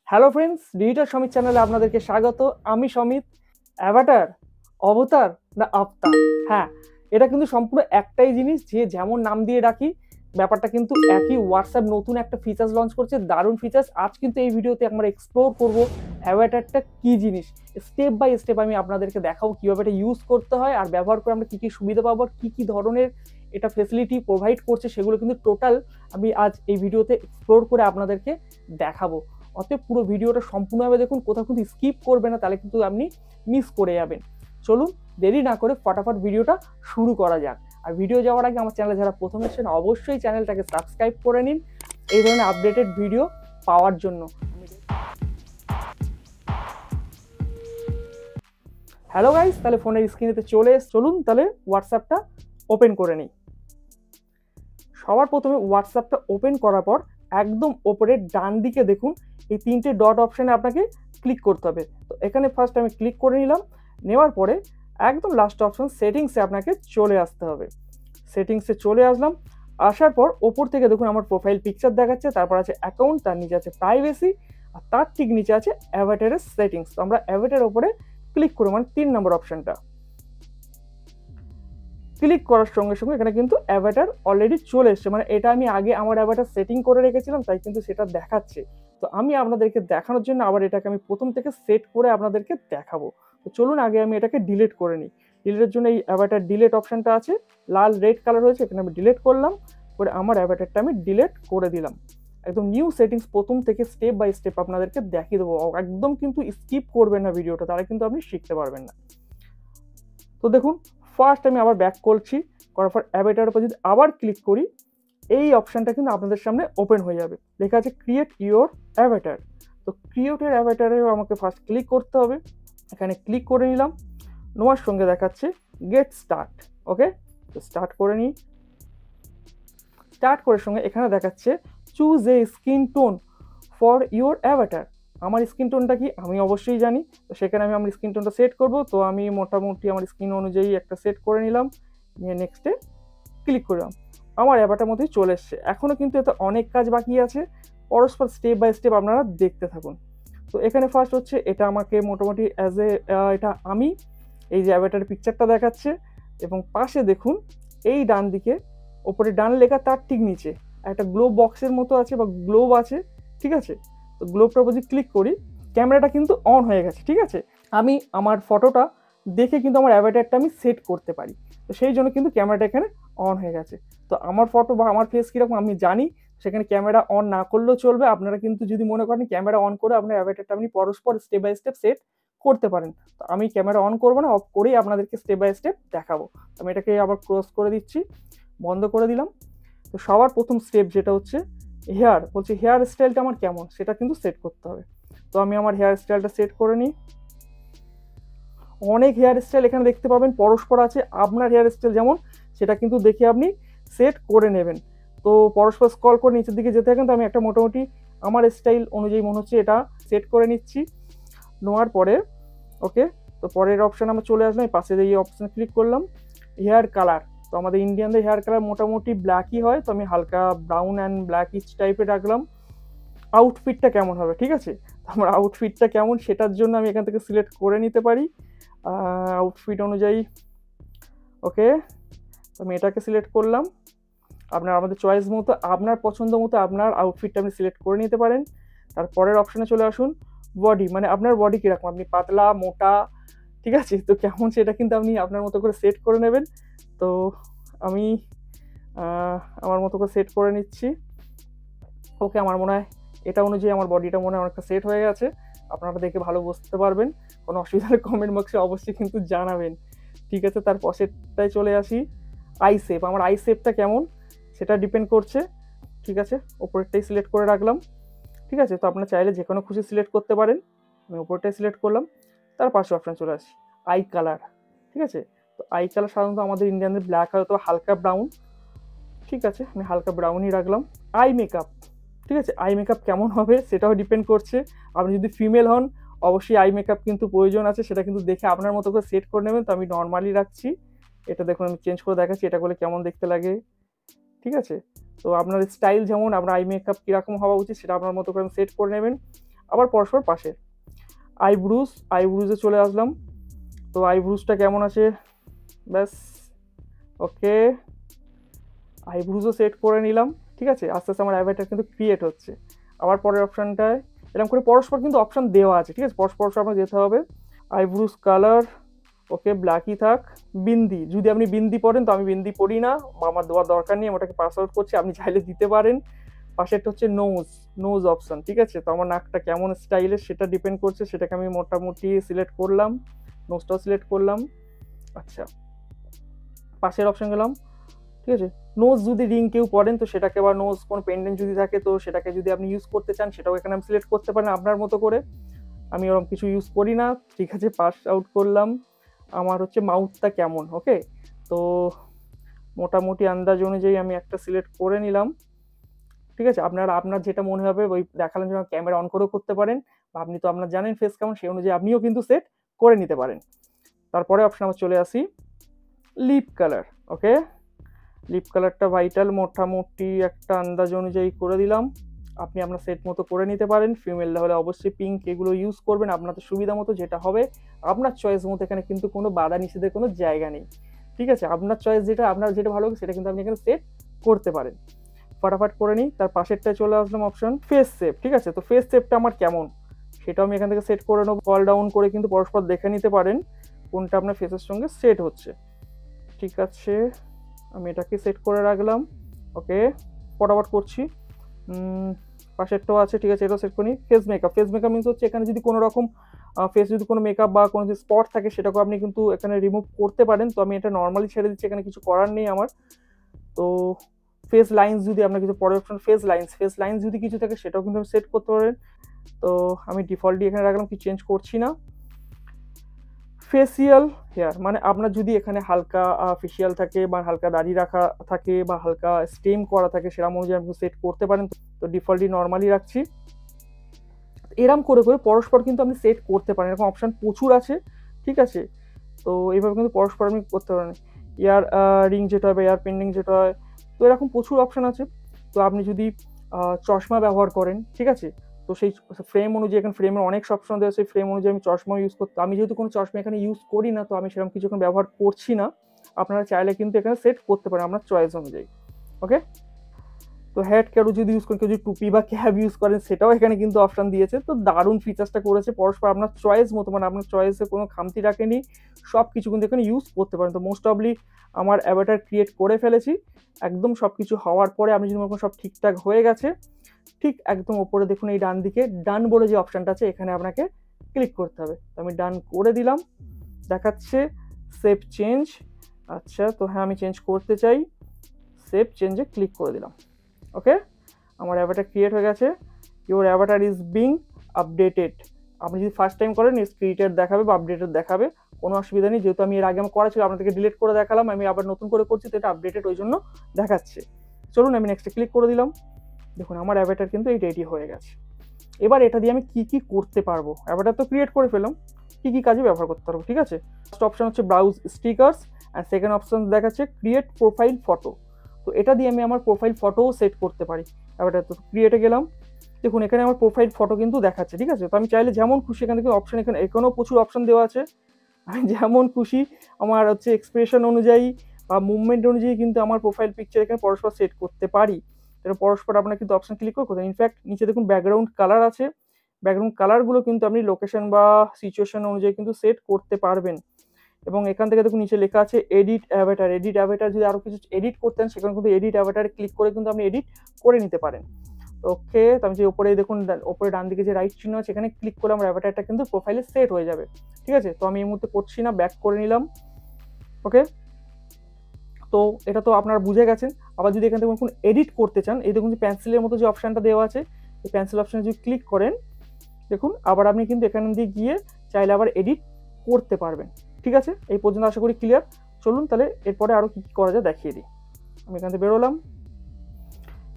Hello friends, digital Samit চ্যানেলে আপনাদেরকে স্বাগত। আমি সমিত। অ্যাভাটার, অবতার না আবতার? হ্যাঁ, এটা কিন্তু সম্পূর্ণ একটাই জিনিস, যে যেমন নাম দিয়ে ডাকি ব্যাপারটা কিন্তু একই। হোয়াটসঅ্যাপ নতুন একটা ফিচার্স লঞ্চ করছে, দারুণ ফিচার্স। আজ কিন্তু এই ভিডিওতে আমরা এক্সপ্লোর করব অ্যাভাটারটা কি জিনিস। স্টেপ বাই স্টেপ আমি আপনাদেরকে দেখাবো কীভাবে এটা ইউজ করতে হয়, আর ব্যবহার করে আমরা কী কী সুবিধা পাবো, আর কী কী ধরনের এটা ফেসিলিটি প্রোভাইড করছে, সেগুলো কিন্তু টোটাল আমি আজ এই ভিডিওতে এক্সপ্লোর করে আপনাদেরকে দেখাবো। অতএব পুরো ভিডিওটা সম্পূর্ণভাবে দেখুন, কোথাও কিন্তু স্কিপ করবে না, তাহলে কিন্তু আপনি মিস করে যাবেন। চলুন দেরি না করে ফটাফট ভিডিওটা শুরু করা যাক। আর ভিডিও যাওয়ার আগে আমার চ্যানেলে যারা প্রথম এসেছেন অবশ্যই চ্যানেলটাকে সাবস্ক্রাইব করে নিন এই ধরনের আপডেটেড ভিডিও পাওয়ার জন্য। হ্যালো গাইস, তাহলে ফোনের স্ক্রিনেতে চলুন তাহলে হোয়াটসঅ্যাপটা ওপেন করে নিই। সবার প্রথমে হোয়াটসঅ্যাপটা ওপেন করার পর একদম ওপরে ডান দিকে দেখুন এই তিনটে ডট অপশানে আপনাকে ক্লিক করতে হবে। তো এখানে ফার্স্ট আমি ক্লিক করে নিলাম। নেওয়ার পরে একদম লাস্ট অপশান সেটিংসে আপনাকে চলে আসতে হবে। সেটিংসে চলে আসলাম। আসার পর ওপর থেকে দেখুন আমার প্রোফাইল পিকচার দেখাচ্ছে, তারপর আছে অ্যাকাউন্ট, তার নিচে আছে প্রাইভেসি, আর তার ঠিক নিচে আছে অ্যাভাটারের সেটিংস। তো আমরা অ্যাভাটারের ওপরে ক্লিক করব, মানে 3 নম্বর অপশানটা ক্লিক করার সঙ্গে সঙ্গে এখানে কিন্তু অ্যাভাটার অলরেডি চলে এসছে। মানে এটা আমি আগে আমার অ্যাভাটার সেটিং করে রেখেছিলাম, তাই কিন্তু সেটা দেখাচ্ছে। তো আমি আপনাদেরকে দেখানোর জন্য আবার এটাকে আমি প্রথম থেকে সেট করে আপনাদেরকে দেখাবো। তো চলুন আগে আমি এটাকে ডিলিট করে নিই। ডিলিটের জন্য এই অ্যাভাটার ডিলিট অপশানটা আছে, লাল রেড কালার হয়েছে, এখানে আমি ডিলিট করলাম। করে আমার অ্যাভাটারটা আমি ডিলিট করে দিলাম। একদম নিউ সেটিংস প্রথম থেকে স্টেপ বাই স্টেপ আপনাদেরকে দেখিয়ে দেবো। একদম কিন্তু স্কিপ করবেন না ভিডিওটা, তাহলে কিন্তু আপনি শিখতে পারবেন না। তো দেখুন ফার্স্ট আমি আবার ব্যাক করছি, করার পর অ্যাভাটারের উপর যদি আবার ক্লিক করি এই অপশানটা কিন্তু আপনাদের সামনে ওপেন হয়ে যাবে। লেখা আছে ক্রিয়েট ইউর অ্যাভাটার। তো ক্রিয়েটের অ্যাভাটারেও আমাকে ফার্স্ট ক্লিক করতে হবে। এখানে ক্লিক করে নিলাম। নেওয়ার সঙ্গে দেখাচ্ছে গেট স্টার্ট। ওকে, তো স্টার্ট করে নিই। স্টার্ট করার সঙ্গে এখানে দেখাচ্ছে choose a skin tone for your Avatar. আমার স্কিন টোনটা কি আমি অবশ্যই জানি, তো সেখানে আমি আমার স্কিন টোনটা সেট করব। তো আমি মোটামুটি আমার স্কিন অনুযায়ী একটা সেট করে নিলাম, নিয়ে নেক্সটে ক্লিক করলাম। আমার অ্যাভাটার মধ্যেই চলে এসছে। এখনও কিন্তু এতে অনেক কাজ বাকি আছে, পরস্পর স্টেপ বাই স্টেপ আপনারা দেখতে থাকুন। তো এখানে ফার্স্ট হচ্ছে এটা আমাকে মোটামুটি অ্যাজ এ এটা আমি এই যে অ্যাভাটার পিকচারটা দেখাচ্ছে, এবং পাশে দেখুন এই ডান দিকে ওপরে ডান লেখা, তার ঠিক নিচে একটা গ্লোব বক্সের মতো আছে বা গ্লোব আছে, ঠিক আছে। তো গ্লোবটার উপর যদি ক্লিক করি ক্যামেরাটা কিন্তু অন হয়ে গেছে, ঠিক আছে। আমি আমার ফটোটা দেখে কিন্তু আমার অ্যাভাটারটা আমি সেট করতে পারি, তো সেই জন্য কিন্তু ক্যামেরাটা এখানে অন হয়ে গেছে। তো আমার ফটো বা আমার ফেস কীরকম আমি জানি, সেখানে ক্যামেরা অন না করলেও চলবে। আপনারা কিন্তু যদি মনে করেন ক্যামেরা অন করে আপনার অ্যাভাটারটা আপনি পরস্পর স্টেপ বাই স্টেপ সেট করতে পারেন। তো আমি ক্যামেরা অন করবো না, অফ করেই আপনাদেরকে স্টেপ বাই স্টেপ দেখাবো। আমি এটাকে আবার ক্লোজ করে দিচ্ছি, বন্ধ করে দিলাম। তো সবার প্রথম স্টেপ যেটা হচ্ছে হেয়ার, বলছে হেয়ার স্টাইলটা আমার কেমন সেটা কিন্তু সেট করতে হবে। তো আমি আমার হেয়ার স্টাইলটা সেট করে নিই। অনেক হেয়ার স্টাইল এখানে দেখতে পাবেন পরস্পর আছে, আপনার হেয়ার স্টাইল যেমন সেটা কিন্তু দেখে আপনি সেট করে নেবেন। তো পরস্পর স্ক্রল করে নিচের দিকে যেতে থাকেন। তো আমি একটা মোটামুটি আমার স্টাইল অনুযায়ী মনে হচ্ছে এটা সেট করে নিচ্ছি। নেওয়ার পরে ওকে, তো পরের অপশান আমরা চলে আসলাম, পাশে এই অপশানে ক্লিক করলাম। হেয়ার কালার, তো আমাদের ইন্ডিয়ানদের হেয়ার কালার মোটামুটি ব্ল্যাকই হয়, তো আমি হালকা ব্রাউন অ্যান্ড ব্ল্যাক ইচ টাইপের রাখলাম। আউটফিটটা কেমন হবে, ঠিক আছে, আমার আউটফিটটা কেমন সেটার জন্য আমি এখান থেকে সিলেক্ট করে নিতে পারি আউটফিট অনুযায়ী। ওকে, তো আমি এটাকে সিলেক্ট করলাম। আপনার আমাদের চয়েস মতো, আপনার পছন্দ মতো আপনার আউটফিটটা আপনি সিলেক্ট করে নিতে পারেন। তারপরের অপশানে চলে আসুন। বডি, মানে আপনার বডি কীরকম, আপনি পাতলা মোটা, ঠিক আছে, তো কেমন সেটা কিন্তু আপনি আপনার মতো করে সেট করে নেবেন। তো আমি আমার মতো করে সেট করে নিচ্ছি। ওকে, আমার মনে হয় এটা অনুযায়ী আমার বডিটা মনে হয় অনেকটা সেট হয়ে গেছে। আপনারা দেখে ভালো বুঝতে পারবেন। কোনো অসুবিধা হলে কমেন্ট বক্সে অবশ্যই কিন্তু জানাবেন, ঠিক আছে। তার পশেরটায় চলে আসি। আই শেপ, আমার আই শেপটা কেমন সেটা ডিপেন্ড করছে, ঠিক আছে। ওপরেরটাই সিলেক্ট করে রাখলাম, ঠিক আছে। তো আপনার চাইলে যে কোনো খুশি সিলেক্ট করতে পারেন। আমি ওপরটাই সিলেক্ট করলাম। তার পাশে অপশান চলে আসি আই কালার, ঠিক আছে। তো আই কালার সাধারণত আমাদের ইন্ডিয়ানদের ব্ল্যাক হয়, তো হালকা ব্রাউন, ঠিক আছে, আমি হালকা ব্রাউনই রাখলাম। আই মেকআপ, ঠিক আছে, আই মেকআপ কেমন হবে সেটাও ডিপেন্ড করছে। আপনি যদি ফিমেল হন অবশ্যই আই মেকআপ কিন্তু প্রয়োজন আছে, সেটা কিন্তু দেখে আপনার মতো করে সেট করে নেবেন। তো আমি নর্মালি রাখছি। এটা দেখুন আমি চেঞ্জ করে দেখাচ্ছি, এটা করলে কেমন দেখতে লাগে, ঠিক আছে। তো আপনার স্টাইল যেমন, আপনার আই মেকআপ কীরকম হওয়া উচিত সেটা আপনার মতো করে সেট করে নেবেন। আবার পরস্পর পাশে। আইব্রুজে চলে আসলাম। তো আইব্রুজটা কেমন আছে, ব্যাস ওকে, আইব্রুজও সেট করে নিলাম। ঠিক আছে, আস্তে আস্তে আমার অ্যাভাটার কিন্তু ক্রিয়েট হচ্ছে। আবার পরের অপশানটায় এরকম করে পরস্পর কিন্তু অপশান দেওয়া আছে। ঠিক আছে, পরস্পর আপনার যেতে হবে। আইব্রুজ কালার ওকে, ব্ল্যাকই থাক। বিন্দি, যদি আপনি বিন্দি পড়েন, তো আমি বিন্দি পড়ি না, আমার দেওয়ার দরকার নেই, আমি ওটাকে পাস আউট করছি, আপনি চাইলে দিতে পারেন। পাশেরটা হচ্ছে নোজ অপশন। ঠিক আছে, তো আমার নাকটা কেমন স্টাইলের সেটা ডিপেন্ড করছে, সেটাকে আমি মোটামুটি সিলেক্ট করলাম, নোজটাও সিলেক্ট করলাম। আচ্ছা, পাশের অপশন গেলাম। ঠিক আছে, নোজ যদি রিং কেউ পড়েন, তো সেটাকে, বা নোজ কোনো পেন্ডেন্ট যদি থাকে, তো সেটাকে যদি আপনি ইউজ করতে চান, সেটাও এখানে আমি সিলেক্ট করতে পারেন আপনার মতো করে। আমি ওরকম কিছু ইউজ করি না। ঠিক আছে, পাস আউট করলাম। আমার হচ্ছে মাউথটা কেমন, ওকে, তো মোটামুটি আন্দাজ অনুযায়ী আমি একটা সিলেক্ট করে নিলাম। ঠিক আছে, আপনার যেটা মনে হবে ওই দেখানোর জন্য ক্যামেরা অন করেও করতে পারেন, বা আপনি তো আপনার জানেন ফেস কেমন, সেই অনুযায়ী আপনিও কিন্তু সেট করে নিতে পারেন। তারপরে অপশন আমার চলে আসি লিপ কালার। ওকে, লিপ কালারটা ভাইটাল, মোটামুটি একটা আন্দাজ অনুযায়ী করে দিলাম। আপনি আপনার সেট মতো করে নিতে পারেন। ফিমেল হলে অবশ্যই পিঙ্ক এগুলো ইউজ করবেন আপনাদের সুবিধা মতো, যেটা হবে আপনার চয়েস মতো। এখানে কিন্তু কোনো বাধা নিষেধের কোনো জায়গা নেই। ঠিক আছে, আপনার চয়েস যেটা, আপনার যেটা ভালো হবে সেটা কিন্তু আপনি এখানে সেট করতে পারেন। ফটাফট করে নিই। তার পাশেরটায় চলে আসলাম অপশন ফেস সেভ। ঠিক আছে, তো ফেস সেভটা আমার কেমন সেটাও আমি এখান থেকে সেট করে নেবো। কল ডাউন করে কিন্তু পরস্পর দেখে নিতে পারেন কোনটা আপনার ফেসের সঙ্গে সেট হচ্ছে। ঠিক আছে, আমি এটাকে সেট করে রাখলাম। ওকে, ফটাফট করছি। পাশেরটাও আছে। ঠিক আছে, এটাও সেট করি। ফেস মেকআপ মিনস হচ্ছে এখানে যদি কোনো রকম ফেস যদি কোনো মেকআপ বা কোনো যদি স্পট থাকে, সেটাকে আপনি কিন্তু এখানে রিমুভ করতে পারেন। তো আমি এটা নর্মালি ছেড়ে দিচ্ছি, এখানে কিছু করার নেই আমার। তো ফেস লাইন্স যদি আপনার কিছু, পরের অপশন ফেস লাইন্স যদি কিছু থাকে, সেটাও কিন্তু আমি সেট করতে পারেন। তো আমি ডিফল্টলি এখানে রাখলাম, কিছু চেঞ্জ করছি না। ফেসিয়াল হেয়ার, মানে আপনার যদি এখানে হালকা ফেসিয়াল থাকে, বা হালকা দাড়ি রাখা থাকে, বা হালকা স্টেম করা থাকে, সেরকম অনুযায়ী আপনি সেট করতে পারেন। তো ডিফল্টলি নর্মালি রাখছি। এরম করে করে পরস্পর কিন্তু আপনি সেট করতে পারেন, এরকম অপশান প্রচুর আছে। ঠিক আছে, তো এইভাবে কিন্তু পরস্পর আপনি করতে পারেন। ইয়ার রিং যেটা হয়, বা এয়ার পেন্ডিং যেটা হয়, তো এরকম প্রচুর অপশান আছে। তো আপনি যদি চশমা ব্যবহার করেন, ঠিক আছে, তো সেই ফ্রেম অনুযায়ী, এখানে ফ্রেমের অনেক অপশন দেওয়া, সেই ফ্রেম অনুযায়ী আমি চশমা ইউজ করতে, আমি যেহেতু কোনো চশমা এখানে ইউজ করি না, তো আমি সেরকম কিছু এখন ব্যবহার করছি না। আপনারা চাইলে কিন্তু এখানে সেট করতে পারেন আপনার চয়েস অনুযায়ী। ওকে, তো হেড কেউ যদি ইউজ করেন, কেউ যদি টুপি বা ক্যাপ ইউজ করেন, সেটাও এখানে কিন্তু অপশন দিয়েছে। তো দারুণ ফিচার্সটা করেছে, পরস্পর আপনার চয়েস মতো, মানে আপনার চয়েসে কোনো খামতি রাখেনি, সব কিছু কিন্তু এখানে ইউজ করতে পারেন। তো মোস্ট অফলি আমার অ্যাভাটার ক্রিয়েট করে ফেলেছি। একদম সব কিছু হওয়ার পরে আমি যদি মনে সব ঠিকঠাক হয়ে গেছে, ঠিক একদম ওপরে দেখুন এই ডান দিকে ডান বলে যে অপশানটা আছে, এখানে আপনাকে ক্লিক করতে হবে। তো আমি ডান করে দিলাম। দেখাচ্ছে সেভ চেঞ্জ। আচ্ছা, তো হ্যাঁ আমি চেঞ্জ করতে চাই, সেভ চেঞ্জে ক্লিক করে দিলাম। ওকে, আমার অ্যাভাটার ক্রিয়েট হয়ে গেছে। Your Avatar is being updated. আপনি যদি ফার্স্ট টাইম করেন, ইজ ক্রিয়েটেড দেখাবে বা আপডেটেড দেখাবে, কোনো অসুবিধা নেই। যেহেতু আমি এর আগে আমার করা ছিল, আপনাদেরকে ডিলিট করে দেখালাম, আমি আবার নতুন করে করছি, তো এটা আপডেটেড ওই জন্য দেখাচ্ছে। চলুন আমি নেক্সটে ক্লিক করে দিলাম। দেখুন আমার অ্যাভাটার কিন্তু এই রেডি হয়ে গেছে। এবার এটা দিয়ে আমি কি কি করতে পারবো, অ্যাভাটার তো ক্রিয়েট করে ফেলাম, কি কি কাজে ব্যবহার করতে পারবো। ঠিক আছে, ফার্স্ট অপশন হচ্ছে browse stickers, and second option দেখাচ্ছে ক্রিয়েট প্রোফাইল ফটো। তো এটা দিয়ে আমি আমার প্রোফাইল ফটোও সেট করতে পারি। অ্যাভাটার তো ক্রিয়েটে গেলাম, দেখুন এখানে আমার প্রোফাইল ফটো কিন্তু দেখাচ্ছে। ঠিক আছে, তো আমি চাইলে যেমন খুশি, এখান থেকে অপশন, এখানেও প্রচুর অপশন দেওয়া আছে, আমি যেমন খুশি আমার হচ্ছে এক্সপ্রেশন অনুযায়ী বা মুভমেন্ট অনুযায়ী কিন্তু আমার প্রোফাইল পিকচার এখানে পরস্পর সেট করতে পারি। এটা পরস্পর আপনার কিন্তু অপশন ক্লিক করে করতে। ইনফ্যাক্ট নিচে দেখুন ব্যাকগ্রাউন্ড কালার আছে, ব্যাকগ্রাউন্ড কালারগুলো কিন্তু আপনি লোকেশন বা সিচুয়েশন অনুযায়ী কিন্তু সেট করতে পারবেন। এবং এখান থেকে দেখুন নিচে লেখা আছে এডিট অ্যাভাটার, যদি আরও কিছু এডিট করতেন, সেখানে কিন্তু এডিট অ্যাভাটারে ক্লিক করে কিন্তু আপনি এডিট করে নিতে পারেন। ওকে, তো আমি যে উপরে দেখুন, উপরে ডান দিকে যে রাইট চিহ্ন আছে, এখানে ক্লিক করে আমার অ্যাভাটারটা কিন্তু প্রোফাইলে সেট হয়ে যাবে। ঠিক আছে, তো আমি এই মুহূর্তে করছি না, ব্যাক করে নিলাম। ওকে, তো এটা তো আপনারা বুঝে গেছেন। আবার যদি এখান থেকে কোনো এডিট করতে চান, এই দেখুন যে পেন্সিলের মতো যে অপশানটা দেওয়া আছে, এই পেন্সিল অপশানে যদি ক্লিক করেন, দেখুন আবার আপনি কিন্তু এখান দিয়ে গিয়ে চাইলে আবার এডিট করতে পারবেন। ঠিক আছে, এই পর্যন্ত আশা করি ক্লিয়ার। চলুন তাহলে এরপরে আরও কী কী করা যায় দেখিয়ে দিই। আমি এখান থেকে বেরোলাম,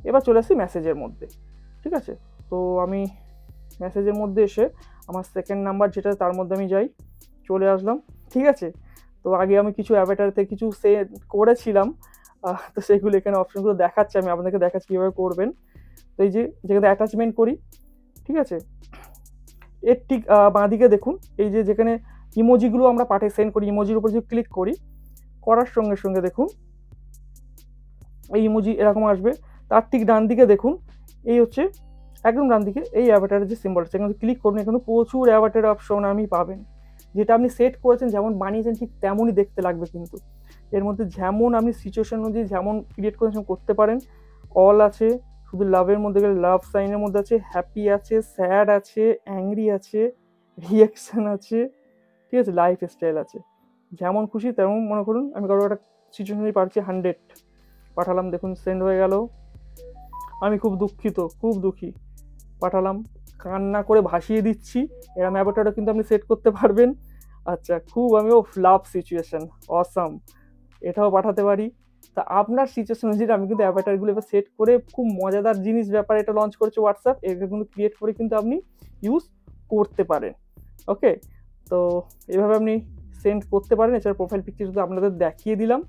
এবার চলে আসি মেসেজের মধ্যে। ঠিক আছে, তো আমি মেসেজের মধ্যে এসে আমার সেকেন্ড নাম্বার যেটা, তার মধ্যে আমি যাই, চলে আসলাম। ঠিক আছে, তো আগে আমি কিছু অ্যাভাটারতে কিছু সেট করেছিলাম, তো সেগুলো এখানে অপশনগুলো দেখাচ্ছে, আমি আপনাদেরকে দেখাচ্ছি কীভাবে করবেন। তো এই যে যেখানে অ্যাটাচমেন্ট করি, ঠিক আছে, এর ঠিক বাঁদিকে দেখুন এই যে যেখানে ইমোজিগুলো আমরা পাঠিয়ে সেন্ড করি, ইমোজির উপর যদি ক্লিক করি, করার সঙ্গে সঙ্গে দেখুন এই ইমোজি এরকম আসবে। তার ঠিক ডান দিকে দেখুন এই হচ্ছে একদম ডান দিকে এই অ্যাভাটারের যে সিম্বল, সেখানে ক্লিক করুন, এখানে প্রচুর অ্যাভাটার অপশন আপনি পাবেন। যেটা আপনি সেট করেছেন যেমন বানিয়েছেন ঠিক তেমনই দেখতে লাগবে কিন্তু। এর মধ্যে যেমন আপনি সিচুয়েশন অনুযায়ী যেমন ক্রিয়েট করেছেন করতে পারেন। অল আছে, শুধু লাভের মধ্যে গেলে লাভ সাইনের মধ্যে আছে, হ্যাপি আছে, স্যাড আছে, অ্যাংরি আছে, রিয়াকশন আছে, ঠিক আছে, লাইফ স্টাইল আছে। যেমন খুশি তেমন মনে করুন আমি কারো একটা সিচুয়েশনই পারছি 100 পাঠালাম, দেখুন সেন্ড হয়ে গেল। আমি খুব দুঃখিত, খুব দুঃখী, পাঠালাম। কান্না করে ভাসিয়ে দিচ্ছি, এরকম অ্যাভাটারও কিন্তু আপনি সেট করতে পারবেন। আচ্ছা, খুব আমি লাভ সিচুয়েশন অসাম, এটাও পাঠাতে পারি। তা আপনার সিচুয়েশন অনুযায়ী আমি কিন্তু অ্যাভাটারগুলো এবার সেট করে খুব মজাদার জিনিস ব্যাপার এটা লঞ্চ করেছে হোয়াটসঅ্যাপ, এটা কিন্তু ক্রিয়েট করে কিন্তু আপনি ইউজ করতে পারেন। ওকে, তো এভাবে আপনি সেন্ড করতে পারেন। এছাড়া প্রোফাইল পিকচার তো আপনাদের দেখিয়ে দিলাম।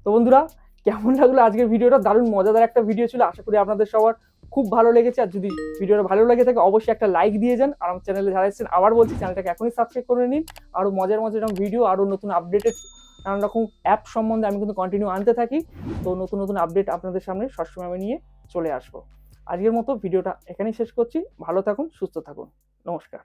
তো বন্ধুরা, কেমন লাগলো আজকের ভিডিওটা? দারুণ মজাদার একটা ভিডিও ছিল, আশা করি আপনাদের সবার খুব ভালো লেগেছে। আর যদি ভিডিওটা ভালো লাগে থাকে অবশ্যই একটা লাইক দিয়ে যান। আর আমার চ্যানেলে যারা এসেছেন আবার বলছি চ্যানেলটাকে এখনই সাবস্ক্রাইব করে নিন। আরও মজার এরকম ভিডিও, আরও নতুন আপডেটেড নানান রকম অ্যাপ সম্বন্ধে আমি কিন্তু কন্টিনিউ আনতে থাকি। তো নতুন নতুন আপডেট আপনাদের সামনে সবসময় আমি নিয়ে চলে আসবো। আজকের মতো ভিডিওটা এখানেই শেষ করছি। ভালো থাকুন, সুস্থ থাকুন, নমস্কার।